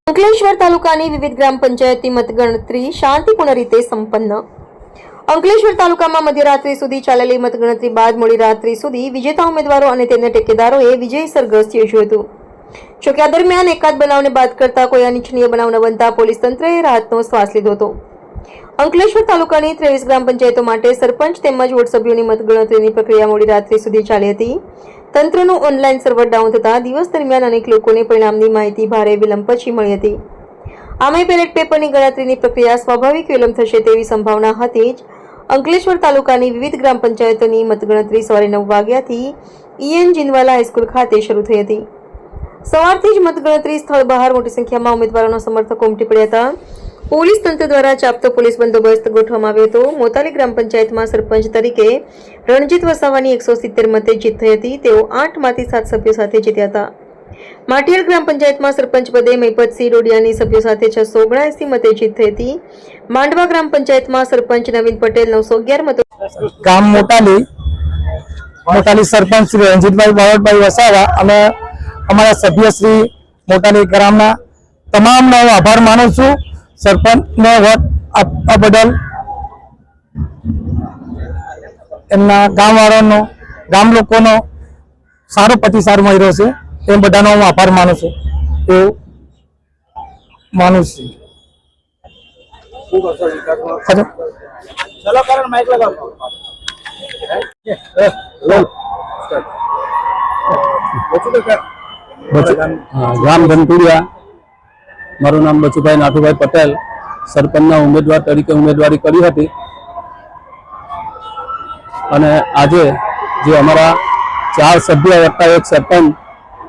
અંકલેશ્વર તાલુકાની વિવિધ ગ્રામ પંચાયતની મતગણતરી શાંતિપૂર્ણ રીતે સંપન્ન. અંકલેશ્વર તાલુકામાં મધ્યરાત્રિ સુધી ચાલેલી મતગણતરી બાદ મોડી રાત્રિ સુધી વિજેતા ઉમેદવારો અને તેમના ટેકેદારોએ વિજય સરઘસ યોજ્યું હતું. જોકે આ દરમિયાન એકાદ બનાવને બાદ કરતા કોઈ અનિચ્છનીય બનાવ ન બનતા પોલીસ તંત્રએ રાહતનો શ્વાસ લીધો હતો. અંકલેશ્વર તાલુકાની 23 ગ્રામ પંચાયતો માટે સરપંચ તેમજ વોર્ડ સભ્યોની મતગણતરીની પ્રક્રિયા મોડી રાત્રિ સુધી ચાલી હતી. તંત્રનું ઓનલાઈન સર્વર ડાઉન થતા દિવસ દરમિયાન અનેક લોકોને પરિણામની માહિતી ભારે વિલંબ પછી મળી હતી. આમે બેલેટ પેપરની ગણતરીની પ્રક્રિયા સ્વાભાવિક વિલંબ થશે તેવી સંભાવના હતી જ અંકલેશ્વર તાલુકાની વિવિધ ગ્રામ પંચાયતોની મતગણતરી સવારે 9 વાગ્યાથી EN જીનવાલા હાઈસ્કૂલ ખાતે શરૂ થઈ હતી. સવારથી જ મતગણતરી સ્થળ બહાર મોટી સંખ્યામાં ઉમેદવારોના સમર્થકો ઉમટી પડ્યા હતા. પોલીસ તંત્ર દ્વારા ચાપતો પોલીસ બંદોબસ્ત ગોઠવવામાં આવ્યો હતો. મોતાલી ગ્રામ પંચાયતમાં સરપંચ તરીકે રણજીત વસાવાની 170 મતે જીત થઈ હતી. તેઓ 8 માંથી 7 સભ્યો સાથે જીત્યા હતા. માટીયાલ ગ્રામ પંચાયતમાં સરપંચ પદે મહિપતસિંહ ડોડિયાની સભ્યો સાથે 679 મતે જીત થઈ હતી. માંડવા ગ્રામ પંચાયતમાં સરપંચ નવીન પટેલ 911 મતો. ગામ મોટાલી સરપંચ શ્રી રણજીતભાઈ બાવળભાઈ વસાવા અને અમારા સભ્ય શ્રી મોટાલી ગ્રામના તમામનો આભાર માનું છું. સરપંચને વોટ આપવા બદલ એમના ગામવાળાનો ગામ લોકોનો સારો પ્રતિસાદ મળી રહ્યો છે. એ બધાનો હું આભાર માનું છું એવું માનું છું. ગામ ધનપુરિયા, મારું નામ બચુભાઈ નાથુભાઈ પટેલ, સરપંચના ઉમેદવાર તરીકે ઉમેદવારી કરી હતી અને આજે જે અમારા 4 સભ્ય વત્તા 1 સરપંચ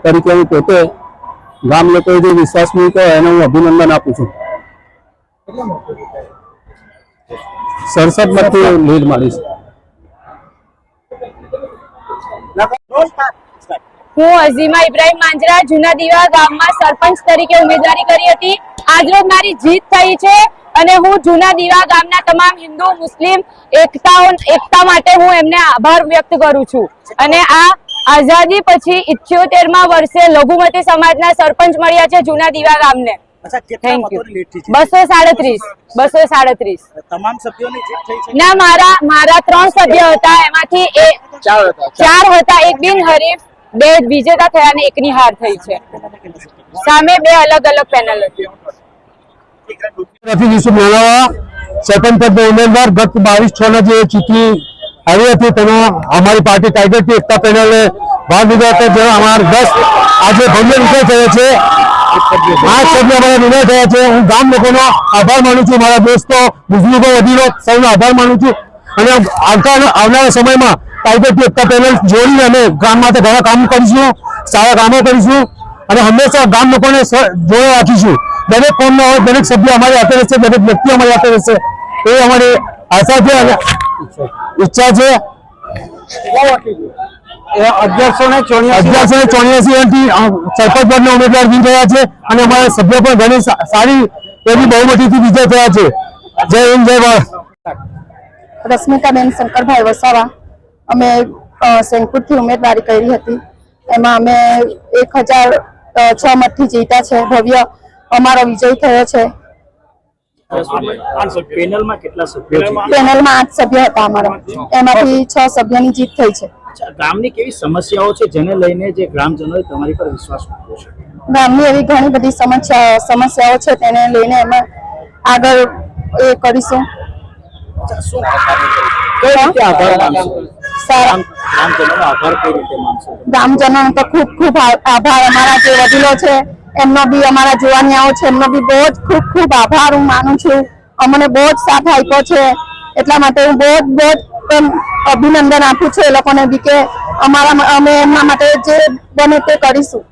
તરીકે હું પોતે ગામ લોકોએ જે વિશ્વાસ મૂક્યો એને હું અભિનંદન આપું છું. 67 મતથી લીડ મારી છે. હું અઝીમા ઇબ્રાહિમ માંજરા જૂના દીવા ગામમાં સરપંચ તરીકે ઉમેદવારી કરી હતી. આજરોજ મારી જીત થઈ છે અને હું જૂના દીવા ગામના તમામ હિન્દુ મુસ્લિમ એકતા માટે હું એમને આભાર વ્યક્ત કરું છું. અને આ આઝાદી પછી 78મા વર્ષે લઘુમતી સમાજના સરપંચ મળ્યા છે જૂના દીવા ગામને. Thank you. 237 તમામ સભ્યોની જીત થઈ છે? ના, મારા 3 સભ્ય હતા, એમાંથી 4 હતા, એક બિનહરીફ, 2 વિજેતા થયા અને 1ની હાર થઈ છે. સામે 2 અલગ અલગ પેનલ હતી. સરપંચ પદ ઉમેદવાર ગત 22/6 જે ચૂંટણી આવી હતી તેમાં અમારી પાર્ટી ટાઈગર ટી એકતા પેનલે ભાગ લીધો હતો. જેમાં અમારા 10 આજે ભવ્ય વિજય થયો છે. 8 સભ્યો અમારા વિજય થયા છે. હું ગામ લોકોનો આભાર માનું છું, મારા દોસ્તો, બુઝુર્ગો, વડીલો સૌનો આભાર માનું છું. અને આવનારા સમયમાં ટાઈગર ટી એકતા પેનલ જોડીને અમે ગામ માટે ઘણા કામ કરીશું, સારા કામો કરીશું અને હંમેશા ગામ લોકોને જોડે રાખીશું. દરેક કોમના હોય, દરેક સભ્ય અમારી સાથે રહેશે, દરેક વ્યક્તિ અમારી સાથે રહેશે એ અમારી આશા છે અને ઈચ્છા છે. 1184 સરપંચ પદના ઉમેદવાર વિજય થયા છે અને અમારા સભ્યો પણ ઘણી સારી એવી બહુમતીથી વિજય થયા છે. જય હિન્દ, જય ભારત. રશ્મિકાબેન શંકરભાઈ વસાવા, અમે સેનપુરથી ઉમેદવારી કરી હતી. એમાં અમે 1006 મતથી જીત્યા છે. ભવ્ય અમારો વિજય થયો છે. પેનલમાં કેટલા સભ્યો છે? પેનલમાં 8 સભ્ય હતા અમારા, એમાંથી 6 સભ્યોની જીત થઈ છે. ગામની કેવી સમસ્યાઓ છે જેને લઈને જે ગ્રામજનોએ તમારી પર વિશ્વાસ મૂક્યો છે? ગામની એવી ઘણી બધી સમસ્યાઓ છે, તેને લઈને અમે આગળ એ કરીશું. ગ્રામજનોનો તો ખૂબ ખૂબ આભાર. અમારા જે વડીલો છે એમનો બી, અમારા જુવાનિયાઓ છે એમનો બી બહુ જ ખૂબ ખૂબ આભાર હું માનું છું. અમને બહુ જ સાથ આપ્યો છે, એટલા માટે હું બહુ જ અભિનંદન આપું છું એ લોકોને બી કે અમે એમના માટે જે બને તે કરીશું.